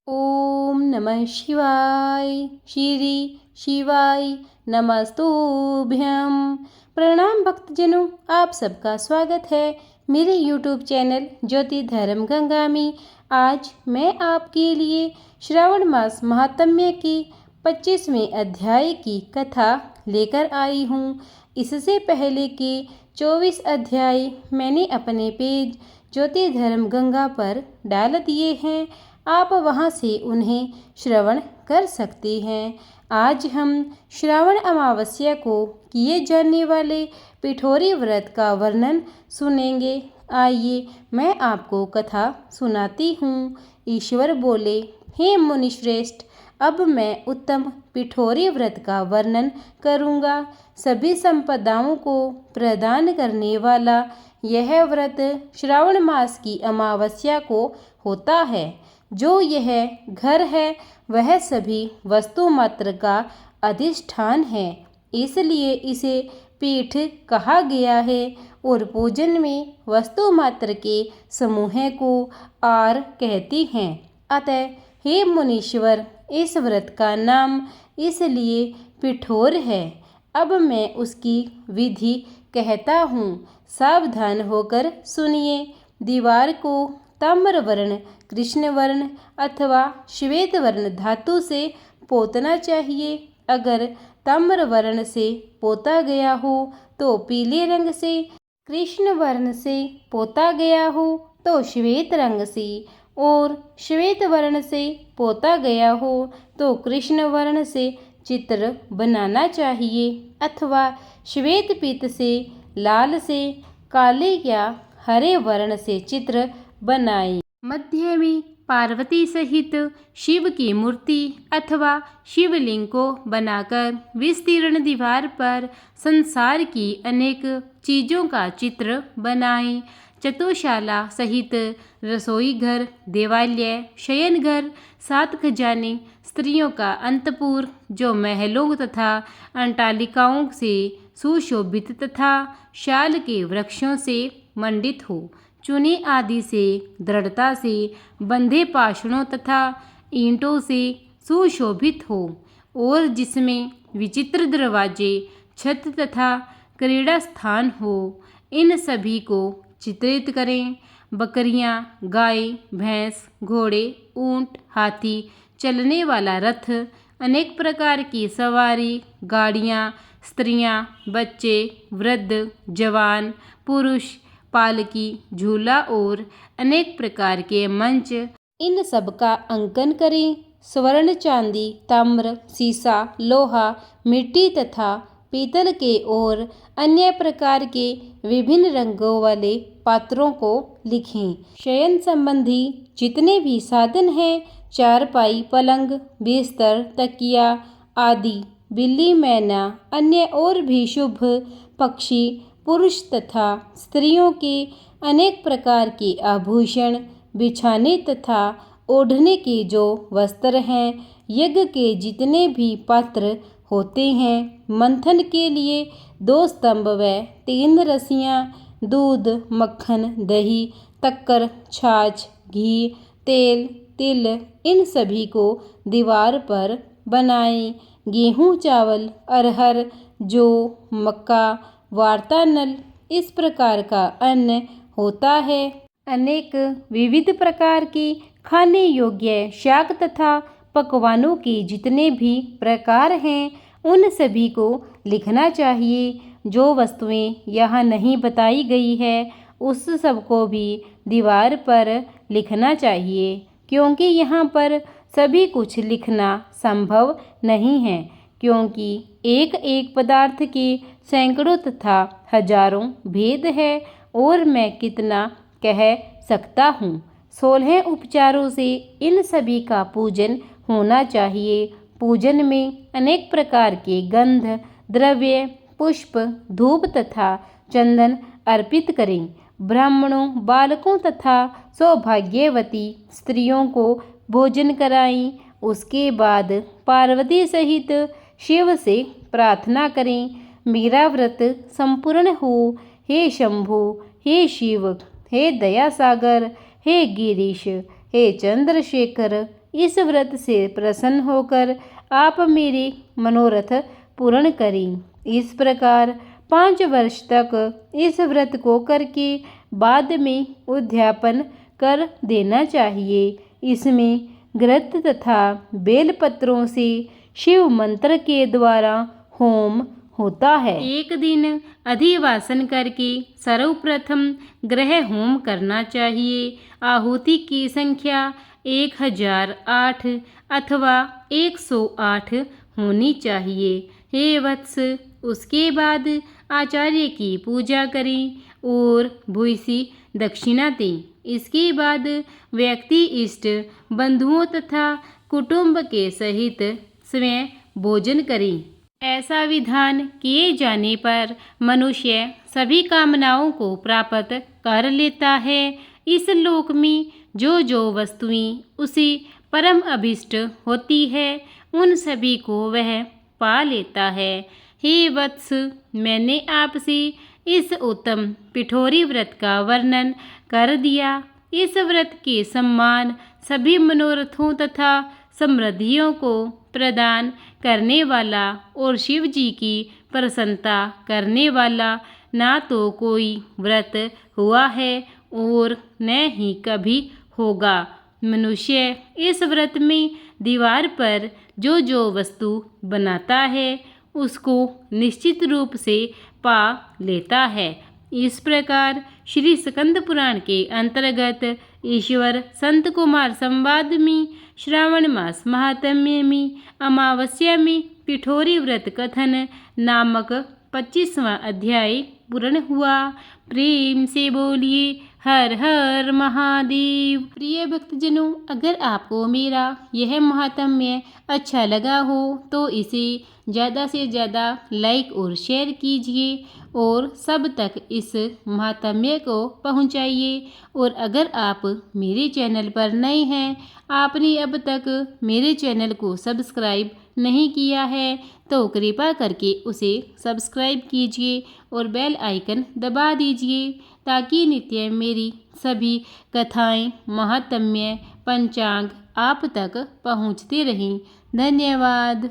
ओम नमः शिवाय। श्री शिवाय नमस्तुभ्यं। प्रणाम भक्तजनों, आप सबका स्वागत है मेरे YouTube चैनल ज्योति धर्म गंगा में। आज मैं आपके लिए श्रावण मास महात्म्य की 25वें अध्याय की कथा लेकर आई हूँ। इससे पहले के 24 अध्याय मैंने अपने पेज ज्योति धर्म गंगा पर डाल दिए हैं, आप वहां से उन्हें श्रवण कर सकते हैं। आज हम श्रावण अमावस्या को किए जाने वाले पिठोरी व्रत का वर्णन सुनेंगे। आइए मैं आपको कथा सुनाती हूँ। ईश्वर बोले, हे मुनिश्रेष्ठ, अब मैं उत्तम पिठोरी व्रत का वर्णन करूँगा। सभी संपदाओं को प्रदान करने वाला यह व्रत श्रावण मास की अमावस्या को होता है। जो यह घर है वह सभी वस्तु मात्र का अधिष्ठान है, इसलिए इसे पीठ कहा गया है और पूजन में वस्तु मात्र के समूह को आर कहती हैं। अतः हे मुनीश्वर, इस व्रत का नाम इसलिए पिठोर है। अब मैं उसकी विधि कहता हूँ, सावधान होकर सुनिए। दीवार को ताम्र वर्ण, कृष्ण वर्ण अथवा श्वेत वर्ण धातु से पोतना चाहिए। अगर ताम्र वर्ण से पोता गया हो तो पीले रंग से, कृष्ण वर्ण से पोता गया हो तो श्वेत रंग से, और श्वेत वर्ण से पोता गया हो तो कृष्ण वर्ण से चित्र बनाना चाहिए, अथवा श्वेत पीत से, लाल से, काले या हरे वर्ण से चित्र बनाएं। मध्य में पार्वती सहित शिव की मूर्ति अथवा शिवलिंग को बनाकर विस्तीर्ण दीवार पर संसार की अनेक चीज़ों का चित्र बनाएं। चतुशाला सहित रसोई घर, देवालय, शयन घर, 7 खजाने, स्त्रियों का अंतपुर जो महलों तथा अंटालिकाओं से सुशोभित तथा शाल के वृक्षों से मंडित हो, चूने आदि से दृढ़ता से बंधे पाषाणों तथा ईंटों से सुशोभित हो, और जिसमें विचित्र दरवाजे, छत तथा क्रीड़ा स्थान हो, इन सभी को चित्रित करें। बकरियां, गाय, भैंस, घोड़े, ऊंट, हाथी, चलने वाला रथ, अनेक प्रकार की सवारी, गाड़ियां, स्त्रियां, बच्चे, वृद्ध, जवान, पुरुष, पालकी, झूला और अनेक प्रकार के मंच, इन सब का अंकन करें। स्वर्ण, चांदी, ताम्र, सीसा, लोहा, मिट्टी तथा पीतल के और अन्य प्रकार के विभिन्न रंगों वाले पात्रों को लिखें। शयन संबंधी जितने भी साधन हैं, चारपाई, पलंग, बिस्तर, तकिया आदि, बिल्ली, मैना, अन्य और भी शुभ पक्षी, पुरुष तथा स्त्रियों के अनेक प्रकार के आभूषण, बिछाने तथा ओढ़ने के जो वस्त्र हैं, यज्ञ के जितने भी पात्र होते हैं, मंथन के लिए 2 स्तंभ व 3 रस्सियाँ, दूध, मक्खन, दही, तक्कर, छाछ, घी, तेल, तिल, इन सभी को दीवार पर बनाएं। गेहूँ, चावल, अरहर, जौ, मक्का, वार्तानल, इस प्रकार का अन्न होता है। अनेक विविध प्रकार के खाने योग्य शाक तथा पकवानों के जितने भी प्रकार हैं, उन सभी को लिखना चाहिए। जो वस्तुएं यहाँ नहीं बताई गई है, उस सब को भी दीवार पर लिखना चाहिए, क्योंकि यहाँ पर सभी कुछ लिखना संभव नहीं है, क्योंकि एक एक पदार्थ के सैकड़ों तथा हजारों भेद है, और मैं कितना कह सकता हूँ। 16 उपचारों से इन सभी का पूजन होना चाहिए। पूजन में अनेक प्रकार के गंध, द्रव्य, पुष्प, धूप तथा चंदन अर्पित करें। ब्राह्मणों, बालकों तथा सौभाग्यवती स्त्रियों को भोजन कराएं। उसके बाद पार्वती सहित शिव से प्रार्थना करें, मेरा व्रत संपूर्ण हो। हे शंभु, हे शिव, हे दया सागर, हे गिरीश, हे चंद्रशेखर, इस व्रत से प्रसन्न होकर आप मेरे मनोरथ पूर्ण करें। इस प्रकार 5 वर्ष तक इस व्रत को करके बाद में उद्यापन कर देना चाहिए। इसमें घृत तथा बेलपत्रों से शिव मंत्र के द्वारा होम होता है। एक दिन अधिवासन करके सर्वप्रथम ग्रह होम करना चाहिए। आहुति की संख्या 1008 अथवा 108 होनी चाहिए। हे वत्स, उसके बाद आचार्य की पूजा करें और भूयसी दक्षिणा दें। इसके बाद व्यक्ति इष्ट बंधुओं तथा कुटुंब के सहित स्वयं भोजन करें। ऐसा विधान किए जाने पर मनुष्य सभी कामनाओं को प्राप्त कर लेता है। इस लोक में जो वस्तुएं उसे परम अभिष्ट होती है उन सभी को वह पा लेता है। हे वत्स, मैंने आपसे इस उत्तम पिठोरी व्रत का वर्णन कर दिया। इस व्रत के सम्मान सभी मनोरथों तथा समृद्धियों को प्रदान करने वाला और शिव जी की प्रसन्नता करने वाला ना तो कोई व्रत हुआ है और न ही कभी होगा। मनुष्य इस व्रत में दीवार पर जो वस्तु बनाता है उसको निश्चित रूप से पा लेता है। इस प्रकार श्री स्कंद पुराण के अंतर्गत ईश्वर संत कुमार संवाद में श्रावण मास महात्म्य में अमावस्या में पिठोरी व्रत कथन नामक 25वां अध्याय पूर्ण हुआ। प्रेम से बोलिए हर हर महादेव। प्रिय भक्तजनों, अगर आपको मेरा यह महात्म्य अच्छा लगा हो तो इसे ज़्यादा से ज़्यादा लाइक और शेयर कीजिए और सब तक इस महात्म्य को पहुंचाइए। और अगर आप मेरे चैनल पर नए हैं, आपने अब तक मेरे चैनल को सब्सक्राइब नहीं किया है तो कृपा करके उसे सब्सक्राइब कीजिए और बेल आइकन दबा दीजिए ताकि नित्य मेरी सभी कथाएं, महात्म्य, पंचांग आप तक पहुंचते रहें। धन्यवाद।